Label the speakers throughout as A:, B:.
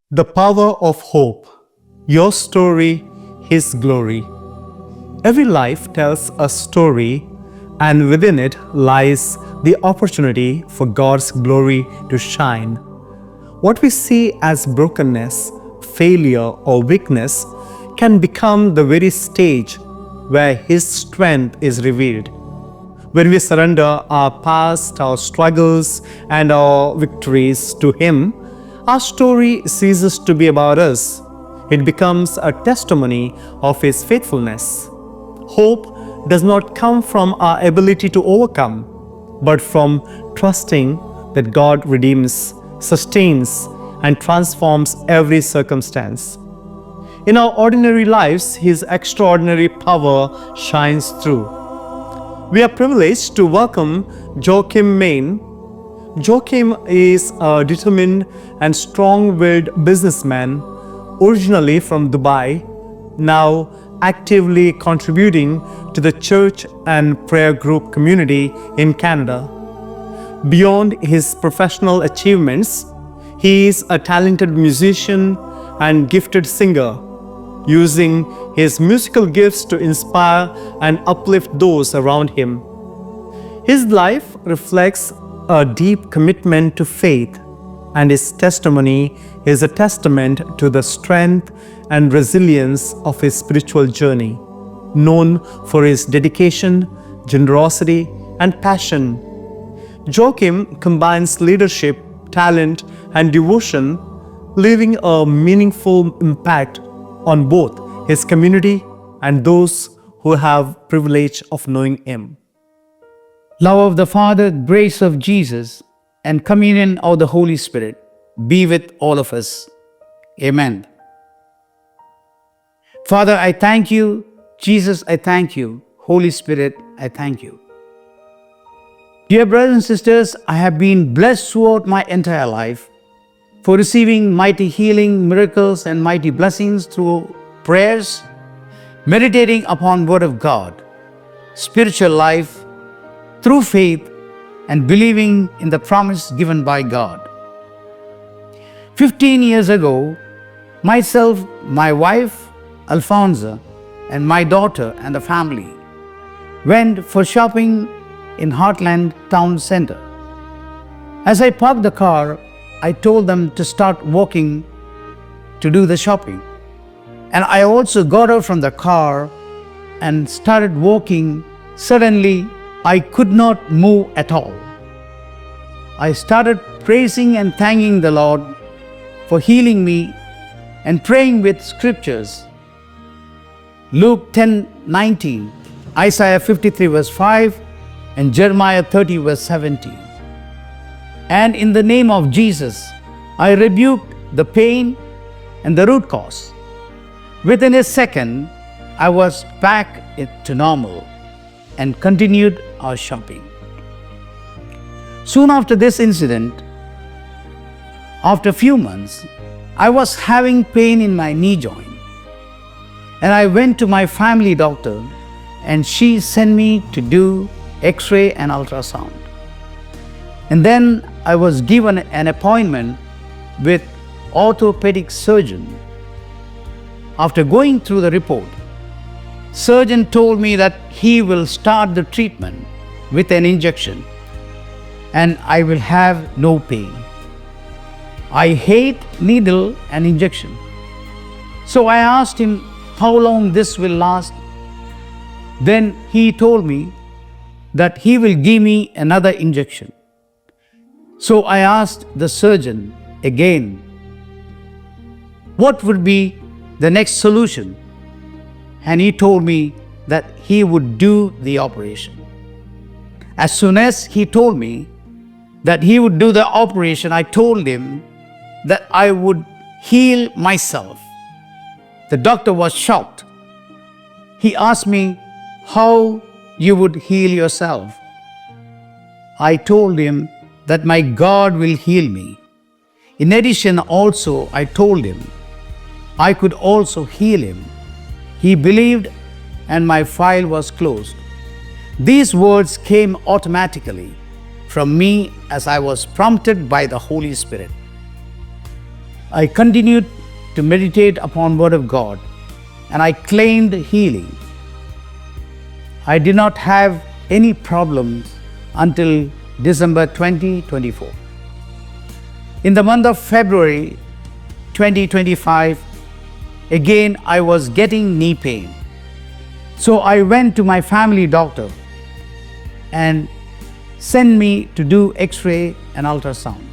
A: The power of hope. Your story, His glory. Every life tells a story, and within it lies the opportunity for God's glory to shine. What we see as brokenness, failure, or weakness can become the very stage where His strength is revealed. When we surrender our past, our struggles, and our victories to Him, our story ceases to be about us. It becomes a testimony of His faithfulness. Hope does not come from our ability to overcome, but from trusting that God redeems, sustains, and transforms every circumstance. In our ordinary lives, His extraordinary power shines through. We are privileged to welcome Joachim Meyn. Joachim is a determined and strong-willed businessman, originally from Dubai, now actively contributing to the church and prayer group community in Canada. Beyond his professional achievements, he is a talented musician and gifted singer, using his musical gifts to inspire and uplift those around him. His life reflects a deep commitment to faith, and his testimony is a testament to the strength and resilience of his spiritual journey. Known for his dedication, generosity, and passion, Joachim combines leadership, talent, and devotion, leaving a meaningful impact on both his community and those who have privilege of knowing him.
B: Love of the Father, grace of Jesus, and communion of the Holy Spirit be with all of us. Amen. Father, I thank you. Jesus, I thank you. Holy Spirit, I thank you. Dear brothers and sisters, I have been blessed throughout my entire life for receiving mighty healing, miracles, and mighty blessings through prayers, meditating upon Word of God, spiritual life, through faith and believing in the promise given by God. 15 years ago, myself, my wife, Alfonso, and my daughter and the family went for shopping in Heartland Town Center. As I parked the car, I told them to start walking to do the shopping. And I also got out from the car and started walking. Suddenly, I could not move at all. I started praising and thanking the Lord for healing me and praying with scriptures. Luke 10:19, Isaiah 53 verse 5, and Jeremiah 30 verse 17. And in the name of Jesus, I rebuked the pain and the root cause. Within a second, I was back to normal and continued our shopping. Soon after this incident, after a few months, I was having pain in my knee joint. And I went to my family doctor, and she sent me to do X-ray and ultrasound. And then I was given an appointment with orthopedic surgeon. After going through the report, surgeon told me that he will start the treatment with an injection and I will have no pain. I hate needle and injection. So I asked him how long this will last. Then he told me that he will give me another injection. So I asked the surgeon again, what would be the next solution? And he told me that he would do the operation. As soon as he told me that he would do the operation, I told him that I would heal myself. The doctor was shocked. He asked me how you would heal yourself. I told him that my God will heal me. In addition, also, I told him I could also heal him. He believed, and my file was closed. These words came automatically from me as I was prompted by the Holy Spirit. I continued to meditate upon Word of God and I claimed healing. I did not have any problems until December 2024. In the month of February 2025, again I was getting knee pain. So I went to my family doctor and sent me to do X-ray and ultrasound.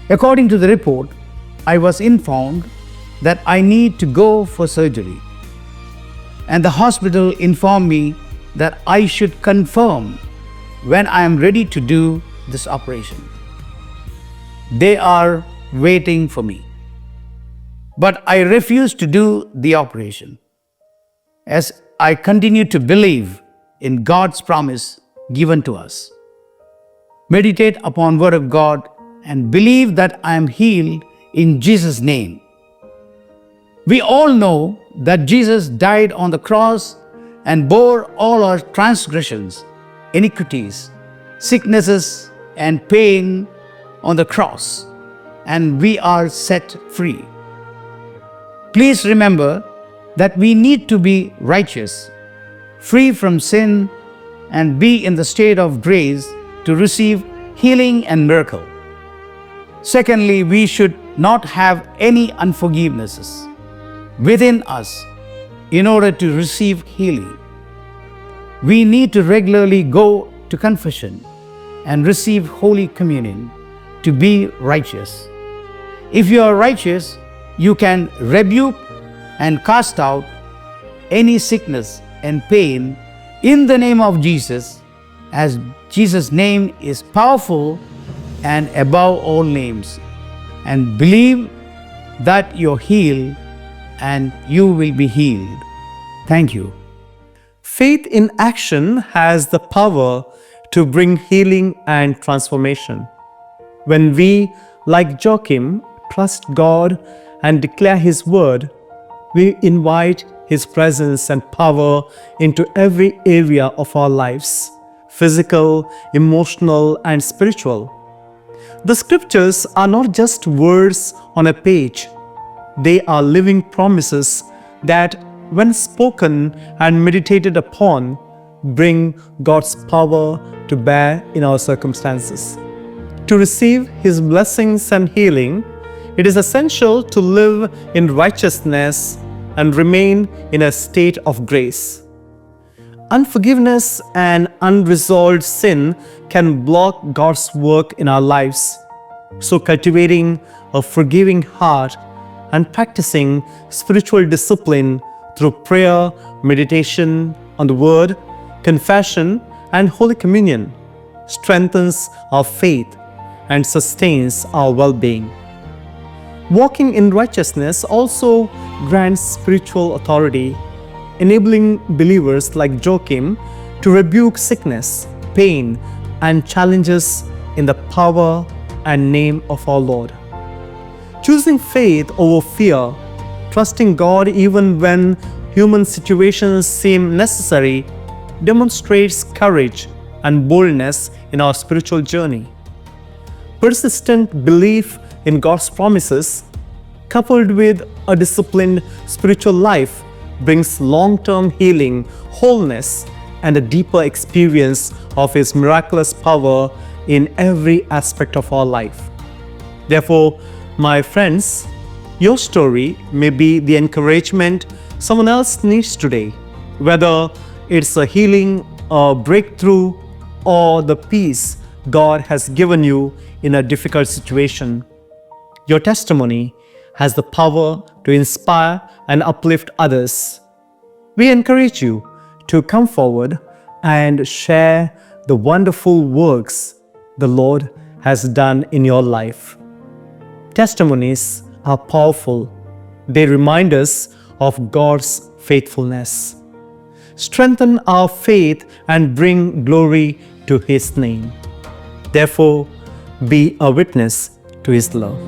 B: According to the report, I was informed that I need to go for surgery. And the hospital informed me that I should confirm when I am ready to do this operation. They are waiting for me. But I refused to do the operation, as I continue to believe in God's promise given to us. Meditate upon Word of God and believe that I am healed in Jesus' name. We all know that Jesus died on the cross and bore all our transgressions, iniquities, sicknesses, and pain on the cross, and we are set free. Please remember that we need to be righteous, free from sin, and be in the state of grace to receive healing and miracle. Secondly, we should not have any unforgivenesses within us in order to receive healing. We need to regularly go to confession and receive Holy Communion to be righteous. If you are righteous, you can rebuke and cast out any sickness and pain in the name of Jesus, as Jesus' name is powerful and above all names. And believe that you're healed and you will be healed. Thank you.
A: Faith in action has the power to bring healing and transformation. When we, like Joachim, trust God and declare His word, we invite His presence and power into every area of our lives, physical, emotional, and spiritual. The scriptures are not just words on a page. They are living promises that, when spoken and meditated upon, bring God's power to bear in our circumstances. To receive His blessings and healing, it is essential to live in righteousness and remain in a state of grace. Unforgiveness and unresolved sin can block God's work in our lives. So cultivating a forgiving heart and practicing spiritual discipline through prayer, meditation on the Word, confession, and Holy Communion strengthens our faith and sustains our well-being. Walking in righteousness also grants spiritual authority, enabling believers like Joachim to rebuke sickness, pain, and challenges in the power and name of our Lord. Choosing faith over fear, trusting God even when human situations seem necessary, demonstrates courage and boldness in our spiritual journey. Persistent belief in God's promises, coupled with a disciplined spiritual life, brings long-term healing, wholeness, and a deeper experience of His miraculous power in every aspect of our life. Therefore, my friends, your story may be the encouragement someone else needs today, whether it's a healing, a breakthrough, or the peace God has given you in a difficult situation. Your testimony has the power to inspire and uplift others. We encourage you to come forward and share the wonderful works the Lord has done in your life. Testimonies are powerful. They remind us of God's faithfulness. Strengthen our faith and bring glory to His name. Therefore, be a witness to His love.